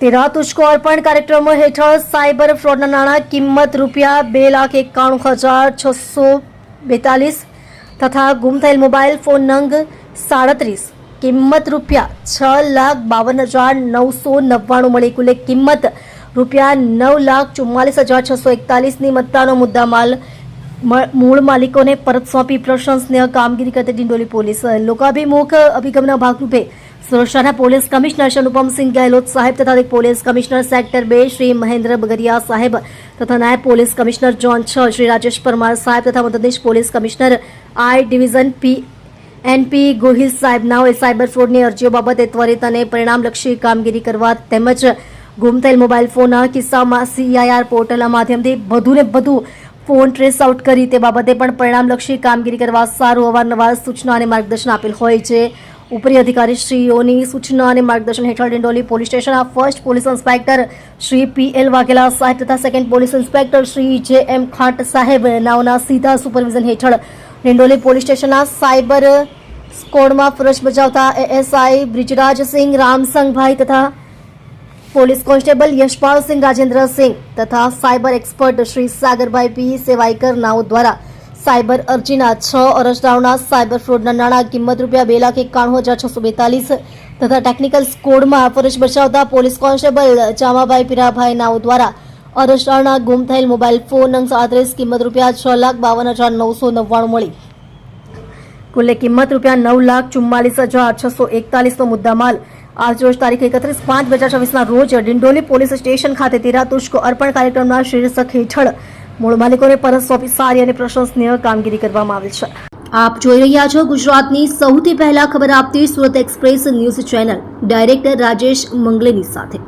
તેરા તુષ્કો અર્પણ કાર્યક્રમ હેઠળ સાયબર ફ્રોડના નાણાં કિંમત ₹2,91,642 તથા ગુમ થયેલ મોબાઈલ ફોન નંગ 37 કિંમત ₹6,52,999 મળી કુલ કિંમત ₹9,44,641ની મત્તાનો મુદ્દામાલ મૂળ માલિકોને પરત સોંપી પ્રશંસનીય કામગીરી કરતી ડિંડોલી પોલીસ લોકાભિમુખ અભિગમના ભાગરૂપે સુરક્ષાના પોલીસ કમિશનર શ્રી અનુપમસિંહ ગેહલોત સાહેબ તથા police commissioner sector 2 Shri Mahendra Bagariya સાહેબ તથા નાયબ police commissioner zone 6 Shri Rajesh Parmar સાહેબ તથા મદદનીશ police commissioner I division NP Gohil સાહેબનાઓએ સાયબર ફ્રોડની અરજીઓ બાબતે ત્વરિત અને પરિણામલક્ષી કામગીરી કરવા તેમજ ગુમ થયેલ મોબાઈલ ફોનના કિસ્સામાં CIR પોર્ટલના માધ્યમથી વધુને વધુ ફોન ટ્રેસ આઉટ કરી તે બાબતે પણ પરિણામલક્ષી કામગીરી કરવા સારું અવારનવાર સૂચના અને માર્ગદર્શન આપેલ હોય છે. ઉપરી અધિકારીશ્રીઓની સૂચના અને માર્ગદર્શન હેઠળ ડિંડોલી પોલીસ સ્ટેશનના first police inspector Shri PL Vaghela સાહેબ તથા second police inspector Shri JM ખાટ સાહેબ નાઓના સીધા સુપરવિઝન હેઠળ ડિંડોલી પોલીસ સ્ટેશનના સાયબર સ્કોડમાં ફરજ બજાવતા ASI બ્રિજરાજસિંહ રામસંગભાઈ તથા પોલીસ કોન્સ્ટેબલ યશપાલસિંહ રાજેન્દ્રસિંહ તથા સાયબર એક્સપર્ટ શ્રી સાગરભાઈ P સેવાઈકર નાઓ દ્વારા સાયબર અરજીના 6 અરજદારોના સાયબર ફ્રોડના નાણાં કિંમત ₹2,91,642 તથા ટેકનિકલ સ્કોડમાં ફરજ બજાવતા પોલીસ કોન્સ્ટેબલ જામાભાઈ પીરાભાઈ નાઓ દ્વારા અરજદારોના ગુમ થયેલ મોબાઈલ ફોન નંગ 37 કિંમત ₹6,52,999 મળી કુલ કિંમત ₹9,44,641નો મુદ્દામાલ આજરોજ તારીખ 31/5/2024ના રોજ ડિંડોલી પોલીસ સ્ટેશન ખાતે તેરા તુષ્કો અર્પણ કાર્યક્રમના શીર્ષક હેઠળ મૂળ માલિકોને પરત સોંપી સારી અને પ્રશંસનીય કામગીરી કરવામાં આવેલ છે. આપ જોઈ રહ્યા છો ગુજરાતની સૌથી પહેલા ખબર આપતી Surat express news channel director Rajesh મંગલેની સાથે.